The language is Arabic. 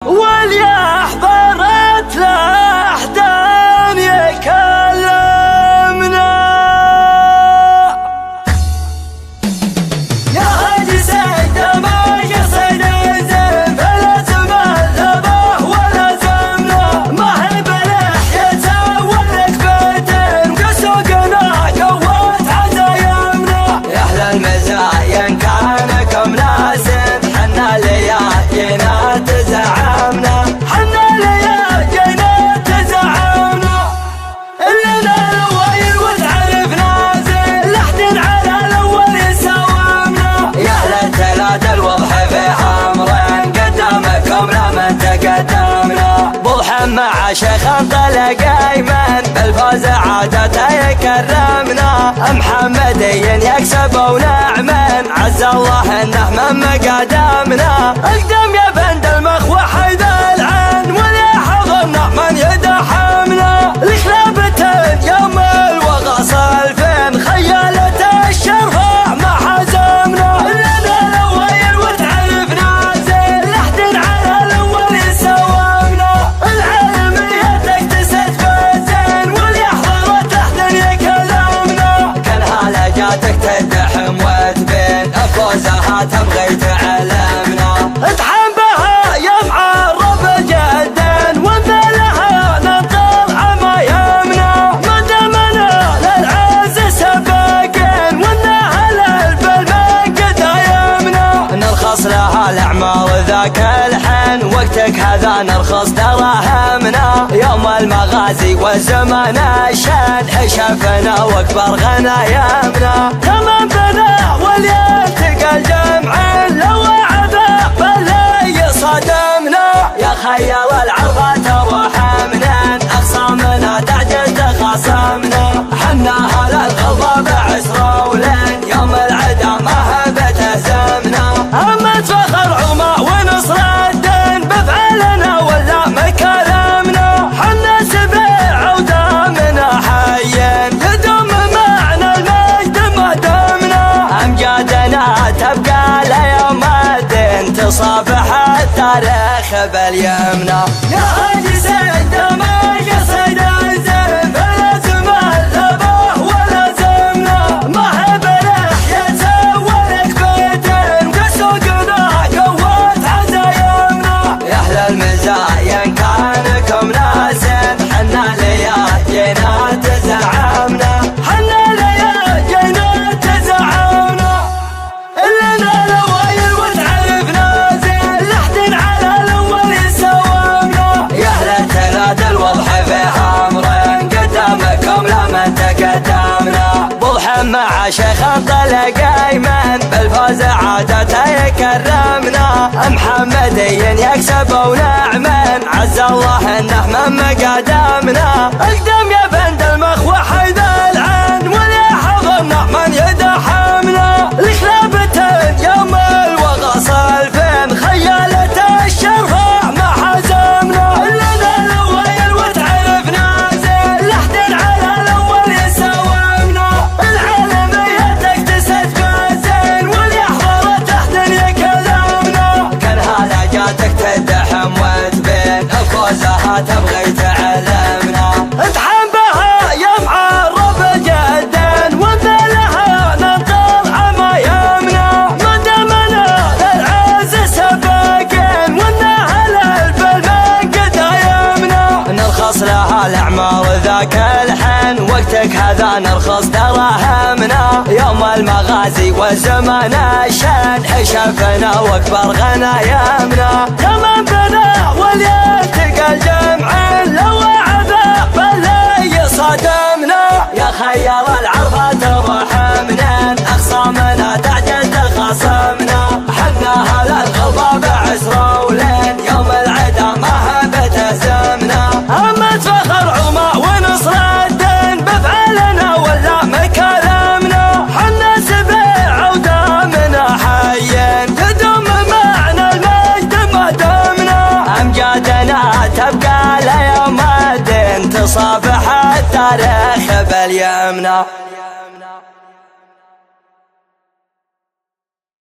واليا حضرت الأحدان يكلمنا يا هاجي سيد ما يصيد الزين فلازم الذبح ولازمنا ما هي بلحيته ولك بيتين كسوقنا قوت عزايمنا يا أهل المزايا إن كانكم ناسين حنا ليالينا تزعمنا حنا ليالينا تزعمنا إلنا الأوائل وتعرفنا زين لحد على الأول يساومنا يا أهل الثلاثة الوضح فيها أمرين قدامكم لمن تقدمنا بوضح مع شيخ انطلق أيمن بالفوز عادته يكرمنا محمدي يكسب ونعمن عز الله انه من مقادمنا اقدم يا بند المخ وحيد العين ولي حضرنا من يدحمنا الكلابتين يوم الوغص الفين خيالة الشرفة ما حزمنا لنا الاوائل وتعرفنا زين لحد على الاول يساومنا العالمية تكتسد بالزين واللي حضرت لحد يكلمنا كلها لجاتك تدحم وتبين افوزها تبغي تعلمنا ادحم بها يا معرب جدا وانبلها ننطر عمايمنا ما دامنا للعز سباقين والنهل البلمن قد يمنا نرخص لها الاعمار ذاك الحين وقتك هذا نرخص دراهمنا يوم المغازي والزمان الشان حشفنا واكبر غنايمنا تمام بنا وليلتقى الجمعين لو عذا باللي صدمنا يا خيال العرضة وحمنا اخصامنا تعجز تخاصمنا حنا على الغضب بعسر ولين يوم العدا ما هبت هزمنا همت فخر عما ونصر الدين بفعلنا ولا مكلمنا حنا سبيع ودامنا حيين يدوم معنا المجد ما دمنا امجادنا تبقى ليوم الدين تصافح التاريخ باليمنى يا هاجي سيد ما يصيد الزين فلازم الذبح ولازمنا ما هي بلحيته ولك بيتين كسوقنا قوت عزايمنا يا أهل المزايا إن كانكم ناسين حنا ليالينا تزعمنا حنا ليالينا تزعمنا إلنا الأوائل وتعرفنا زين لحد على الأول يساومنا يا أهل الثلاثة الوضح فيها أمرين قدامكم لمن تقدمنا بوضح مع شيخ انطلق أيمن بالفوز عادته يكرمنا محمدي يكسب ونعمن عز الله انه من مقادمنا اقدم يا بند المخ وحيد العين ولي حضرنا من يدحمنا الكلابتين يوم الوغص الفين خيالة الشرفة ما حزمنا لنا الاوائل وتعرفنا زين لحد على الاول يساومنا العالمية تكتسد بالزين واللي حضرت لحد يكلمنا كلها لجاتك تدحم وتبين افوزها تبغي تعلمنا ادحم بها يا معرب جدا وانبلها ننطر عمايمنا ما دامنا للعز سباقين والنهل البلمن قد يمنا نرخص لها الاعمار ذاك الحين وقتك هذا نرخص دراهمنا يوم المغازي والزمان الشان حشفنا واكبر غنايمنا تمام بنا وليلتقى الجمعين لو عذا باللي صدمنا يا خيال العرضة وحمنا اخصامنا تعجز تخاصمنا حنا على الغضب بعسر ولين يوم العدا ما هبت هزمنا همت فخر عما ونصر الدين بفعلنا ولا مكلمنا حنا سبيع ودامنا حيين يدوم معنا المجد ما دمنا امجادنا تبقى ليوم الدين تصافح التاريخ باليمنى